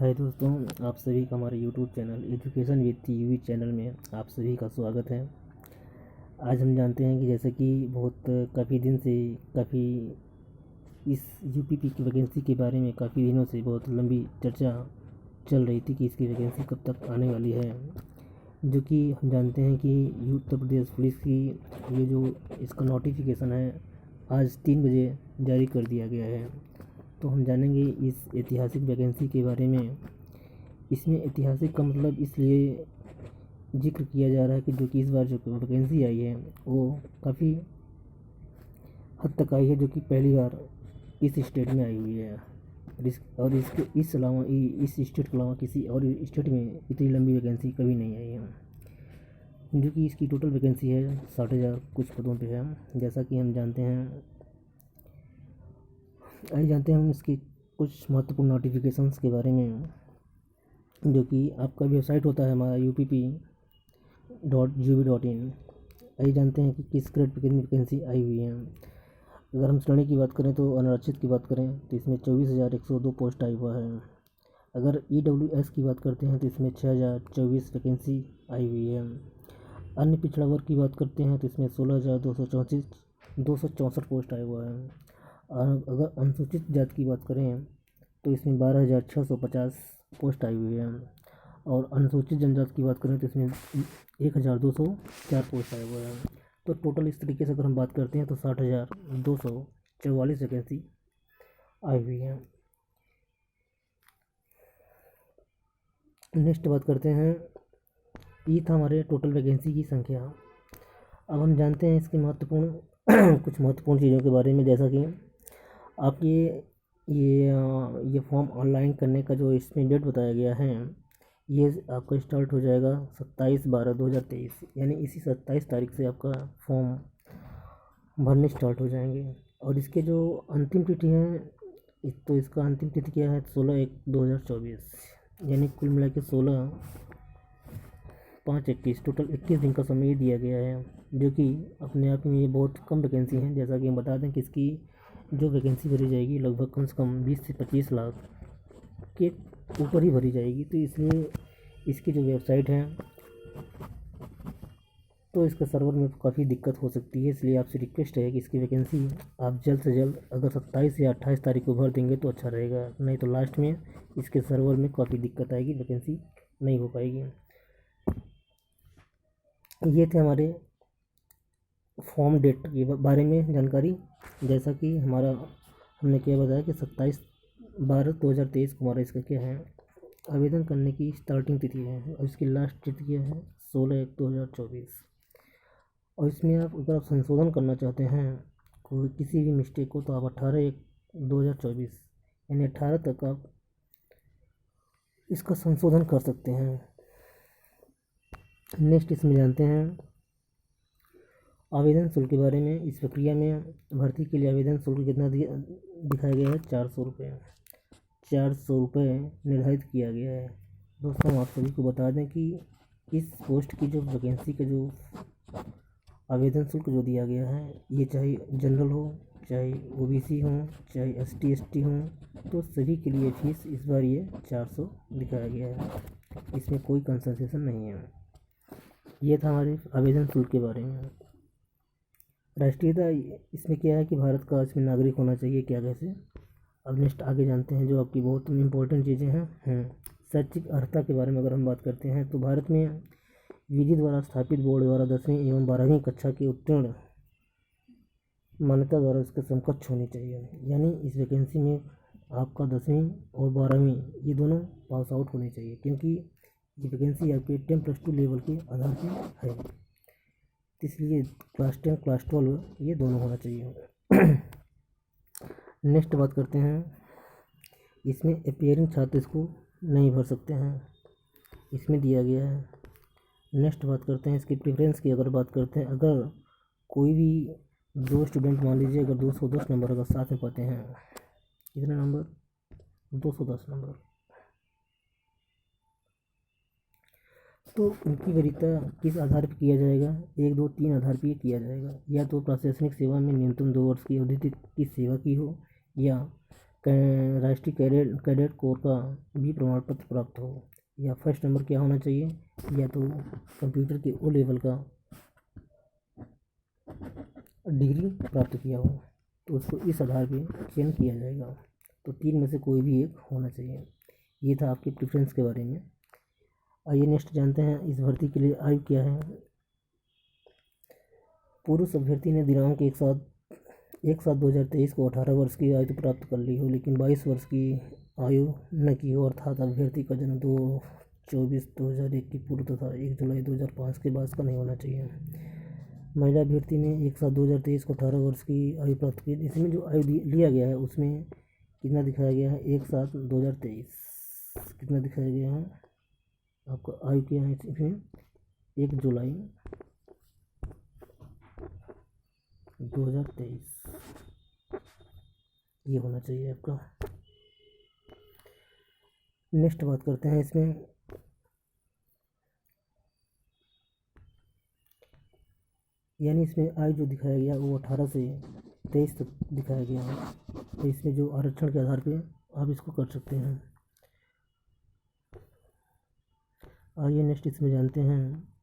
हाय दोस्तों, आप सभी का हमारे YouTube channel education with UV channel में आप सभी का स्वागत है। आज हम जानते हैं कि जैसे कि काफ़ी दिन से काफ़ी इस यूपीपी की वैकेंसी के बारे में काफ़ी दिनों से बहुत लंबी चर्चा चल रही थी कि इसकी वैकेंसी कब तक आने वाली है। जो कि हम जानते हैं कि उत्तर प्रदेश पुलिस की ये जो इसका नोटिफिकेशन है आज 3 बजे जारी कर दिया गया है। तो हम जानेंगे इस ऐतिहासिक वैकेंसी के बारे में। इसमें ऐतिहासिक का मतलब इसलिए जिक्र किया जा रहा है कि जो कि इस बार जो वैकेंसी आई है वो काफ़ी हद तक आई है, जो कि पहली बार इस स्टेट में आई हुई है। और इसके इस अलावा इस स्टेट के अलावा किसी और स्टेट में इतनी लंबी वैकेंसी कभी नहीं आई है। जो कि इसकी टोटल वैकेंसी है 60,000 कुछ पदों पे है। जैसा कि हम जानते हैं हम इसके कुछ महत्वपूर्ण नोटिफिकेशंस के बारे में। जो कि आपका वेबसाइट होता है हमारा UPP.gov.in। आइए जानते हैं कि किस ग्रेड पर कितनी वैकेंसी आई हुई है। अगर हम श्रेणी की बात करें तो अनारक्षित की बात करें तो इसमें 24,102 पोस्ट आई हुआ है। अगर EWS की बात करते हैं तो इसमें 6,024 वैकेंसी आई हुई है। अन्य पिछड़ा वर्ग की बात करते हैं तो इसमें 16,264 पोस्ट आया हुआ है। और अगर अनुसूचित जाति की बात करें तो इसमें 12,650 पोस्ट आई हुई है। और अनुसूचित जनजाति की बात करें तो इसमें 1,204 पोस्ट आए हुए हैं। तो टोटल इस तरीके से अगर हम बात करते हैं तो 60,244 वैकेंसी आई हुई है। नेक्स्ट बात करते हैं, ये था हमारे टोटल वैकेंसी की संख्या। अब हम जानते हैं इसके महत्वपूर्ण कुछ महत्वपूर्ण चीज़ों के बारे में। जैसा कि आप ये फॉर्म ऑनलाइन करने का जो इसमें डेट बताया गया है, ये आपका स्टार्ट हो जाएगा 27/12/2023, यानी इसी 27 तारीख से आपका फॉर्म भरने स्टार्ट हो जाएंगे। और इसके जो अंतिम तिथि है, तो इसका अंतिम तिथि क्या है 16/1/2024, यानी कुल मिला के 16/5/21 टोटल 21 दिन का समय दिया गया है। जो कि अपने आप में ये बहुत कम वैकेंसी हैं। जैसा कि हम बता दें कि इसकी जो वैकेंसी भरी जाएगी लगभग कम से कम 20 से 25 लाख के ऊपर ही भरी जाएगी। तो इसलिए इसकी जो वेबसाइट है तो इसके सर्वर में काफ़ी दिक्कत हो सकती है। इसलिए आपसे रिक्वेस्ट है कि इसकी वैकेंसी आप जल्द से जल्द अगर 27 या 28 तारीख को भर देंगे तो अच्छा रहेगा, नहीं तो लास्ट में इसके सर्वर में काफ़ी दिक्कत आएगी, वैकेंसी नहीं हो पाएगी। ये थे हमारे फॉर्म डेट के बारे में जानकारी। जैसा कि हमने क्या बताया कि 27/12/2023 को हमारा इसका क्या है आवेदन करने की स्टार्टिंग तिथि है। और इसकी लास्ट तिथि क्या है 16/1/2024। और इसमें आप अगर आप संशोधन करना चाहते हैं कोई किसी भी मिस्टेक को तो आप 18/1/2024 यानी 18 तक आप इसका संशोधन कर सकते हैं। नेक्स्ट इसमें जानते हैं आवेदन शुल्क के बारे में। इस प्रक्रिया में भर्ती के लिए आवेदन शुल्क कितना दिखाया गया है 400 रुपये। 400 रुपये निर्धारित किया गया है। दोस्तों, हम आप सभी को बता दें कि इस पोस्ट की जो वैकेंसी का जो आवेदन शुल्क जो दिया गया है, ये चाहे जनरल हो, चाहे OBC हो, चाहे ST ST हो, तो सभी के लिए फीस इस बार ये 400 दिखाया गया है। इसमें कोई कंसेशन नहीं है। ये था हमारे आवेदन शुल्क के बारे में। राष्ट्रीयता इसमें क्या है कि भारत का इसमें नागरिक होना चाहिए क्या कैसे। अब नेक्स्ट आगे जानते हैं जो आपकी बहुत इम्पोर्टेंट चीज़ें हैं। शैक्षिक अर्हता के बारे में अगर हम बात करते हैं तो भारत में विधि द्वारा स्थापित बोर्ड द्वारा 10वीं एवं 12वीं कक्षा के उत्तीर्ण मान्यता द्वारा इसके समकक्ष होनी चाहिए। यानी इस वैकेंसी में आपका 10वीं और 12वीं ये दोनों पास आउट होने चाहिए, क्योंकि ये वैकेंसी आपके 10+2 लेवल के आधार पर है। इसलिए क्लास 10 क्लास 12 ये दोनों होना चाहिए। नेक्स्ट बात करते हैं, इसमें अपीयरिंग छात्र इसको नहीं भर सकते हैं, इसमें दिया गया है। नेक्स्ट बात करते हैं इसकी प्रेफरेंस की। अगर बात करते हैं, अगर कोई भी दो स्टूडेंट मान लीजिए अगर 210 नंबर अगर साथ में पाते हैं, कितने नंबर 210 नंबर, तो उनकी वरीयता किस आधार पर किया जाएगा 1 2 3 आधार पर किया जाएगा। या तो प्रशासनिक सेवा में न्यूनतम 2 वर्ष की अवधि की सेवा की हो, या राष्ट्रीय कैडेट कोर का भी प्रमाण पत्र प्राप्त हो, या फर्स्ट नंबर क्या होना चाहिए, या तो कंप्यूटर के ओ लेवल का डिग्री प्राप्त किया हो, तो उसको इस आधार पे चयन किया जाएगा। तो 3 में से कोई भी एक होना चाहिए। ये था आपके प्रेफरेंस के बारे में। आइए नेक्स्ट जानते हैं इस भर्ती के लिए आयु क्या है। पुरुष अभ्यर्थी ने दिनांक 1/7/2023 को 18 वर्ष की आयु प्राप्त कर ली हो, लेकिन 22 वर्ष की आयु न की हो, अर्थात अभ्यर्थी का जन्म 2/24/2001 की पूर्व तथा 1 जुलाई 2005 के बाद का नहीं होना चाहिए। महिला अभ्यर्थी ने 1/7/2023 को 18 वर्ष की आयु प्राप्त की। इसमें जो आयु लिया गया है उसमें कितना दिखाया गया है, 1/7/2023 कितना दिखाया गया है आपका आयु क्या है इसमें, 1 जुलाई 2023 ये होना चाहिए आपका। नेक्स्ट बात करते हैं इसमें यानी इसमें आयु जो दिखाया गया वो 18 से 23 तक दिखाया गया है। तो इसमें जो आरक्षण के आधार पे आप इसको कर सकते हैं। आइए नेक्स्ट इसमें जानते हैं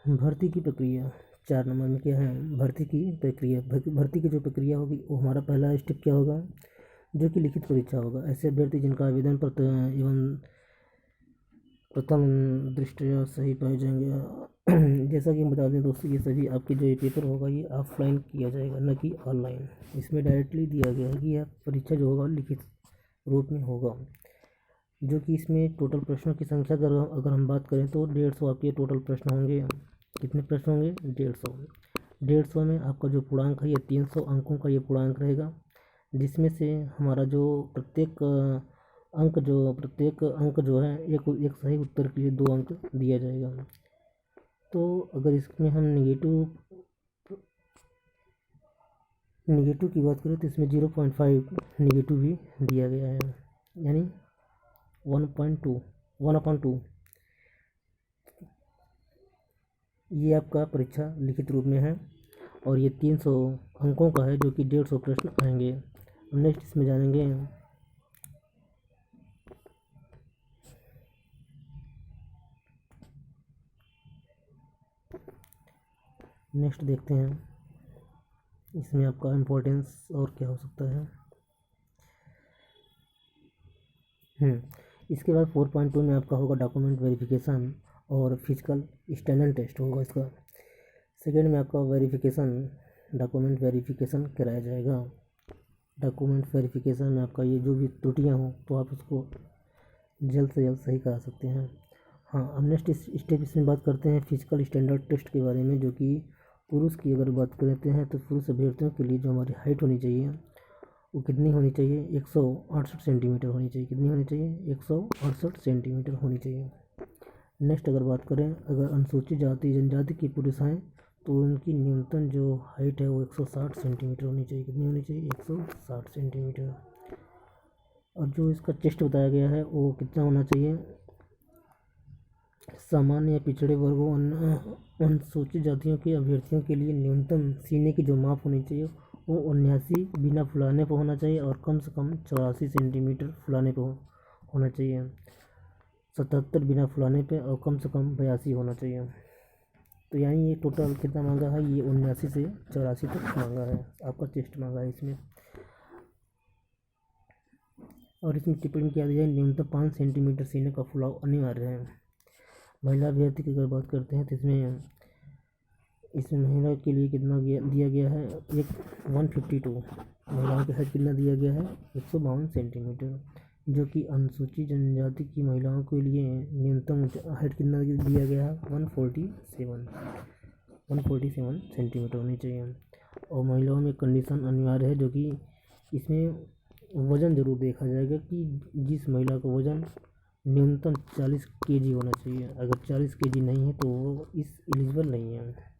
भर्ती की प्रक्रिया। 4 नंबर में क्या है, भर्ती की प्रक्रिया। भर्ती की जो प्रक्रिया होगी वो हमारा पहला स्टेप क्या होगा, जो कि लिखित परीक्षा होगा। ऐसे अभ्यर्थी जिनका आवेदन पत्र एवं प्रथम दृष्टया सही पाए जाएंगे। जैसा कि हम बता दें दोस्तों, ये सभी आपके जो ये पेपर होगा ये ऑफलाइन किया जाएगा, न कि ऑनलाइन। इसमें डायरेक्टली दिया गया है कि यह परीक्षा जो होगा लिखित रूप में होगा, जो कि इसमें टोटल प्रश्नों की संख्या अगर हम बात करें तो 150 आपके टोटल प्रश्न होंगे। कितने प्रश्न होंगे, 150। 150 में आपका जो पूर्णांक है ये 300 अंकों का ये पूर्णांक रहेगा, जिसमें से हमारा जो प्रत्येक अंक जो है एक सही उत्तर के लिए 2 अंक दिया जाएगा। तो अगर इसमें हम निगेटिव की बात करें तो इसमें 0.5 निगेटिव भी दिया गया है, यानी 1/2 ये आपका परीक्षा लिखित रूप में है, और ये 300 अंकों का है, जो कि 150 प्रश्न आएंगे। नेक्स्ट इसमें जानेंगे नेक्स्ट देखते हैं इसमें आपका इम्पोर्टेंस और क्या हो सकता है। इसके बाद 4.2 में आपका होगा डॉक्यूमेंट वेरिफिकेशन और फिजिकल स्टैंडर्ड टेस्ट होगा इसका। सेकेंड में आपका डॉक्यूमेंट वेरिफिकेशन कराया जाएगा। डॉक्यूमेंट वेरिफिकेशन में आपका ये जो भी त्रुटियाँ हो तो आप उसको जल्द से जल्द सही करा सकते हैं। हाँ, अब नेक्स्ट स्टेप इसमें बात करते हैं फिजिकल स्टैंडर्ड टेस्ट के बारे में, जो कि पुरुष की अगर बात करते हैं तो पुरुष अभ्यर्थियों के लिए जो हमारी हाइट होनी चाहिए वो कितनी होनी चाहिए, 168 सेंटीमीटर होनी चाहिए। कितनी होनी चाहिए, 168 सेंटीमीटर होनी चाहिए। नेक्स्ट अगर बात करें, अगर अनुसूचित जाति जनजाति के पुरुष हैं तो उनकी न्यूनतम जो हाइट है वो 160 सेंटीमीटर होनी चाहिए। कितनी होनी चाहिए, 160 सेंटीमीटर। और जो इसका चेस्ट बताया गया है वो कितना होना चाहिए, सामान्य या पिछड़े वर्गों अनुसूचित जातियों के अभ्यर्थियों के लिए न्यूनतम सीने की जो माप होनी चाहिए वो 79 बिना फुलाने पर होना चाहिए, और कम से कम 84 सेंटीमीटर फुलाने पर होना चाहिए। 77 बिना फुलाने पे और कम से कम 82 होना चाहिए। तो यानी ये टोटल कितना मांगा है, ये 79 से 84 तक मांगा है, आपका चेस्ट मांगा है इसमें। और इसमें टिप्पणी किया गया है न्यूनतम 5 सेंटीमीटर सीने का फुलाव अनिवार्य है। महिला अभ्यर्थी की अगर बात करते हैं तो इसमें महिला के लिए कितना दिया गया है, 152। महिलाओं की हाइट कितना दिया गया है, 152 सेंटीमीटर, जो कि अनुसूचित जनजाति की महिलाओं के लिए न्यूनतम हाइट कितना दिया गया है, 147 सेंटीमीटर होनी चाहिए। और महिलाओं में कंडीशन अनिवार्य है, जो कि इसमें वज़न ज़रूर देखा जाएगा कि जिस महिला का वज़न न्यूनतम 40 केजी होना चाहिए। अगर 40 केजी नहीं है तो वो इस एलिजिबल नहीं है।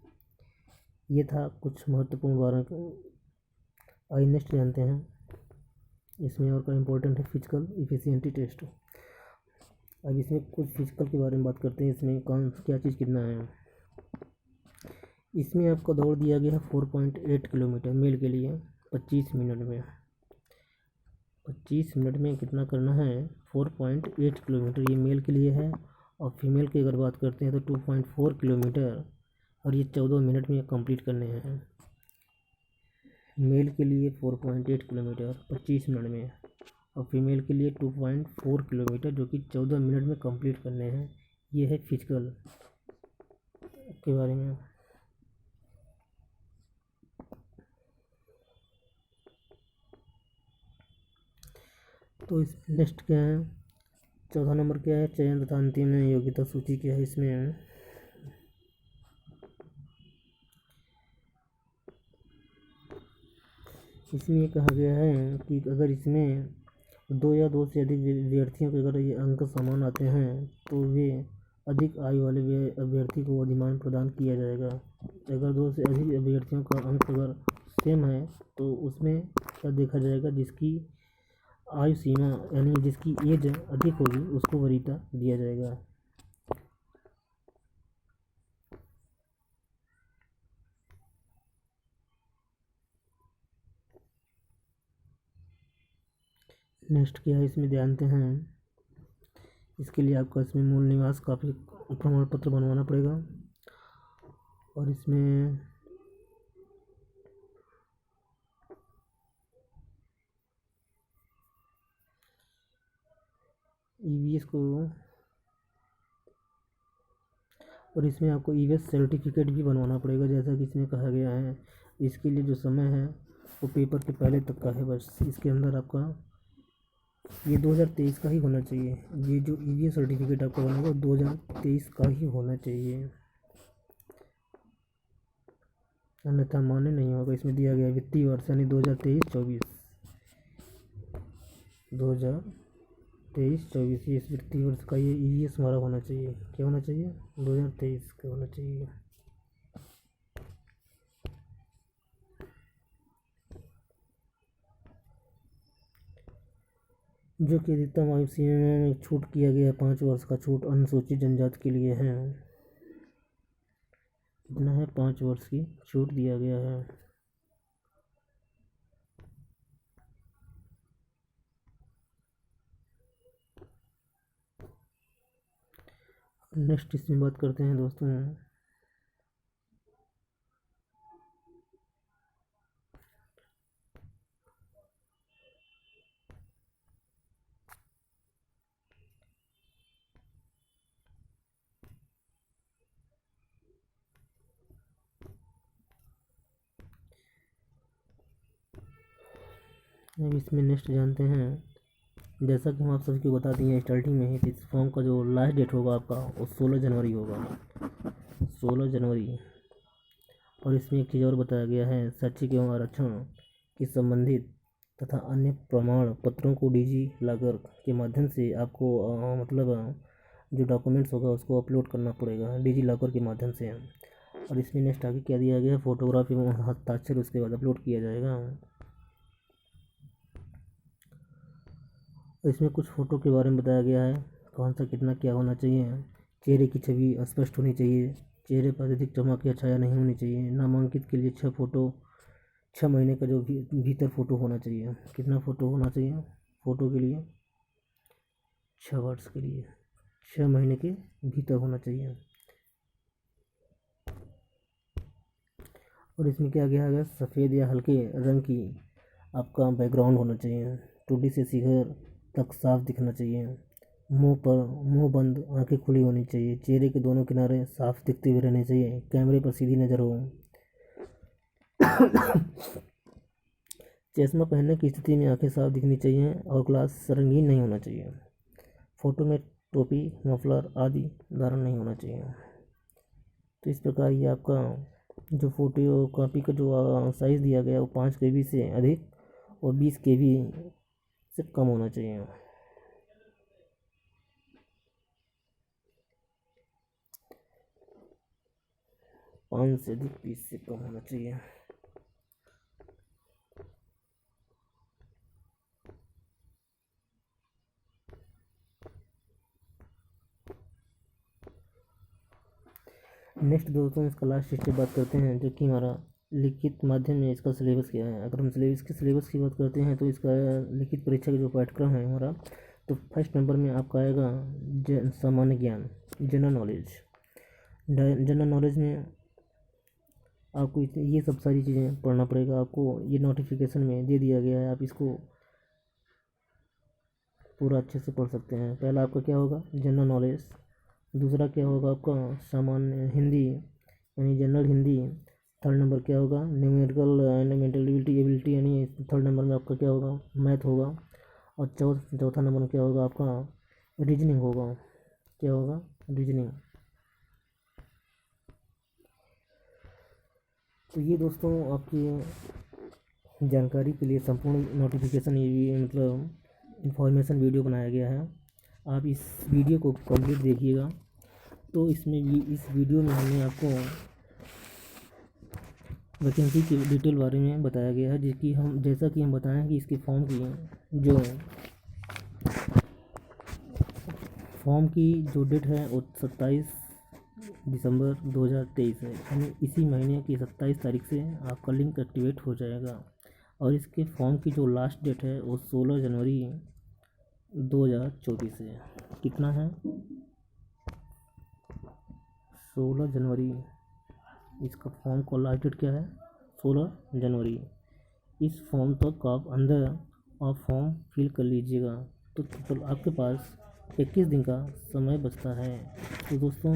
ये था कुछ महत्वपूर्ण बातों। आइए नेक्स्ट जानते हैं इसमें और क्या इम्पोर्टेंट है, फिजिकल इफिशिएंसी टेस्ट। अब इसमें कुछ फिजिकल के बारे में बात करते हैं। इसमें कौन क्या चीज़ कितना है। इसमें आपका दौड़ दिया गया है 4.8 किलोमीटर मेल के लिए 25 मिनट में। 25 मिनट में कितना करना है? 4.8 किलोमीटर ये मेल के लिए है। और फीमेल की अगर बात करते हैं तो 2.4 किलोमीटर, और ये 14 मिनट में कंप्लीट करने हैं। मेल के लिए 4.8 किलोमीटर 25 मिनट में, और फीमेल के लिए 2.4 किलोमीटर जो कि 14 मिनट में कंप्लीट करने हैं। ये है फिजिकल के बारे में। तो इस नेक्स्ट क्या है? चौथा नंबर क्या है? चयन तथा अंतिम योग्यता सूची क्या है इसमें? इसमें ये कहा गया है कि अगर इसमें 2 या 2 से अधिक अभ्यर्थियों के अगर ये अंक समान आते हैं तो वे अधिक आयु वाले अभ्यर्थी को अधिमान प्रदान किया जाएगा। अगर 2 से अधिक अभ्यर्थियों का अंक अगर सेम है तो उसमें क्या देखा जाएगा? जिसकी आयु सीमा यानी जिसकी एज अधिक होगी उसको वरीयता दिया जाएगा। नेक्स्ट क्या है इसमें जानते हैं। इसके लिए आपको इसमें मूल निवास का प्रमाण पत्र बनवाना पड़ेगा। और इसमें ईवीएस को, और इसमें आपको ईवीएस सर्टिफिकेट भी बनवाना पड़ेगा जैसा कि इसमें कहा गया है। इसके लिए जो समय है वो पेपर के पहले तक का है, बस इसके अंदर आपका ये 2023 का ही होना चाहिए। ये जो ईवीएस सर्टिफिकेट आपका बनेगा 2023 का ही होना चाहिए, अन्यथा मान्य नहीं होगा। इसमें दिया गया वित्तीय वर्ष यानी 2023-24, 2023-24 इस वित्तीय वर्ष का ये ईवीएस हमारा होना चाहिए। क्या होना चाहिए? 2023 का होना चाहिए। जो कि अधिकतम आयु सीमा में छूट किया गया है 5 वर्ष का छूट अनुसूचित जनजाति के लिए है। कितना है? 5 वर्ष की छूट दिया गया है। नेक्स्ट इसमें बात करते हैं दोस्तों, अब इसमें नेक्स्ट जानते हैं। जैसा कि हम आप सभी को बता दिए स्टार्टिंग में ही, इस फॉर्म का जो लास्ट डेट होगा आपका वो 16 जनवरी होगा, 16 जनवरी। और इसमें एक चीज़ और बताया गया है, शैक्षिक एवं आरक्षण की संबंधित तथा अन्य प्रमाण पत्रों को डिजी लॉकर के माध्यम से आपको मतलब जो डॉक्यूमेंट्स होगा उसको अपलोड करना पड़ेगा डिजी लॉकर के माध्यम से। और इसमें नेक्स्ट आगे क्या दिया गया है? फोटोग्राफी एवं हस्ताक्षर उसके बाद अपलोड किया जाएगा। इसमें कुछ फ़ोटो के बारे में बताया गया है, कौन सा कितना क्या होना चाहिए। चेहरे की छवि स्पष्ट होनी चाहिए, चेहरे पर अधिक चमक या छाया नहीं होनी चाहिए। नामांकित के लिए 6 महीने का जो भीतर फ़ोटो होना चाहिए। कितना फ़ोटो होना चाहिए फ़ोटो के लिए? 6 वर्ष के लिए 6 महीने के भीतर होना चाहिए। और इसमें क्या गया है? सफ़ेद या हल्के रंग की आपका बैकग्राउंड होना चाहिए। 2D से शिखर तक साफ दिखना चाहिए। मुंह बंद, आंखें खुली होनी चाहिए। चेहरे के दोनों किनारे साफ दिखते हुए रहने चाहिए। कैमरे पर सीधी नज़र हो। चश्मा पहनने की स्थिति में आंखें साफ दिखनी चाहिए और ग्लास रंगीन नहीं होना चाहिए। फ़ोटो में टोपी, मफलर आदि धारण नहीं होना चाहिए। तो इस प्रकार ये आपका जो फोटो कॉपी का जो साइज़ दिया गया वो 5 KB से अधिक और 20 KB से कम होना चाहिए। 5 से अधिक 20 से कम होना चाहिए। नेक्स्ट दोस्तों इसका लास्ट स्टेप बात करते हैं, जो कि हमारा लिखित माध्यम में इसका सिलेबस क्या है। अगर हम सिलेबस की बात करते हैं तो इसका लिखित परीक्षा का जो पाठ्यक्रम है हमारा, तो फर्स्ट नंबर में आपका आएगा सामान्य ज्ञान, जनरल नॉलेज। जनरल नॉलेज में आपको ये सब सारी चीज़ें पढ़ना पड़ेगा। आपको ये नोटिफिकेशन में दे दिया गया है, आप इसको पूरा अच्छे से पढ़ सकते हैं। पहला आपका क्या होगा, जनरल नॉलेज। दूसरा क्या होगा आपका सामान्य हिंदी यानी जनरल हिंदी। थर्ड नंबर क्या होगा, न्यूमेरिकल एंड मेंटल एबिलिटी यानी थर्ड नंबर में आपका क्या होगा, मैथ होगा। और चौथा नंबर में क्या होगा आपका, रीजनिंग होगा। क्या होगा, रीजनिंग। तो ये दोस्तों आपकी जानकारी के लिए संपूर्ण नोटिफिकेशन ये मतलब इन्फॉर्मेशन वीडियो बनाया गया है। आप इस वीडियो को कंप्लीट देखिएगा। तो इस वीडियो में हमने आपको वैकेंसी के डिटेल बारे में बताया गया है, जैसा कि हम बताएं कि इसके फॉर्म की जो डेट है वो 27 दिसंबर 2023 है, यानी इसी महीने की 27 तारीख से आपका लिंक एक्टिवेट हो जाएगा। और इसके फॉर्म की जो लास्ट डेट है वो 16 जनवरी 2024 है। कितना है, 16 जनवरी। इसका फॉर्म का लास्ट डेट क्या है, 16 जनवरी। इस फॉर्म तक आप फॉर्म फिल कर लीजिएगा। तो आपके पास 21 दिन का समय बचता है। तो दोस्तों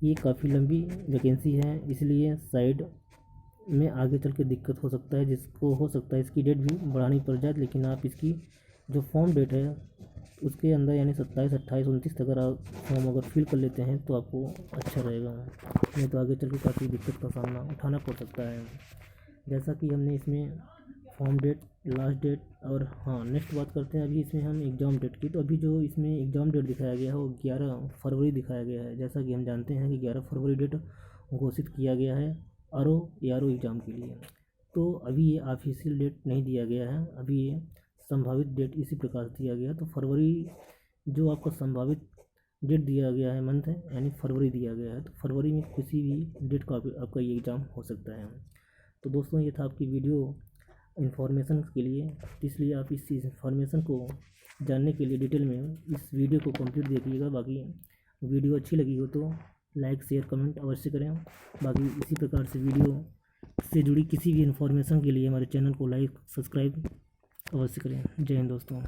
ये काफ़ी लंबी वैकेंसी है, इसलिए साइड में आगे चल के दिक्कत हो सकता है, जिसको हो सकता है इसकी डेट भी बढ़ानी पड़ जाए। लेकिन आप इसकी जो फॉर्म डेट है उसके अंदर यानी 27, 28, 29 तक अगर आप फॉर्म अगर फिल कर लेते हैं तो आपको अच्छा रहेगा, नहीं तो आगे चल के काफ़ी दिक्कत का सामना उठाना पड़ सकता है। जैसा कि हमने इसमें फॉर्म डेट, लास्ट डेट और हाँ नेक्स्ट बात करते हैं अभी इसमें हम एग्ज़ाम डेट की। तो अभी जो इसमें एग्ज़ाम डेट दिखाया गया है वो 11 फरवरी दिखाया गया है। जैसा कि हम जानते हैं कि 11 फरवरी डेट घोषित किया गया है आरओ एग्ज़ाम के लिए। तो अभी ये ऑफिशियल डेट नहीं दिया गया है, अभी ये संभावित डेट इसी प्रकार दिया गया। तो फरवरी जो आपका संभावित डेट दिया गया है मंथ है, यानी फरवरी दिया गया है। तो फरवरी में किसी भी डेट का आपका ये एग्ज़ाम हो सकता है। तो दोस्तों ये था आपकी वीडियो इन्फॉर्मेशन के लिए, इसलिए आप इस इन्फॉर्मेशन को जानने के लिए डिटेल में इस वीडियो को कंप्लीट देखिएगा। बाकी वीडियो अच्छी लगी हो तो लाइक शेयर कमेंट अवश्य करें। बाकी इसी प्रकार से वीडियो से जुड़ी किसी भी इन्फॉर्मेशन के लिए हमारे चैनल को लाइक सब्सक्राइब अवश्य करें। जय हिंद दोस्तों।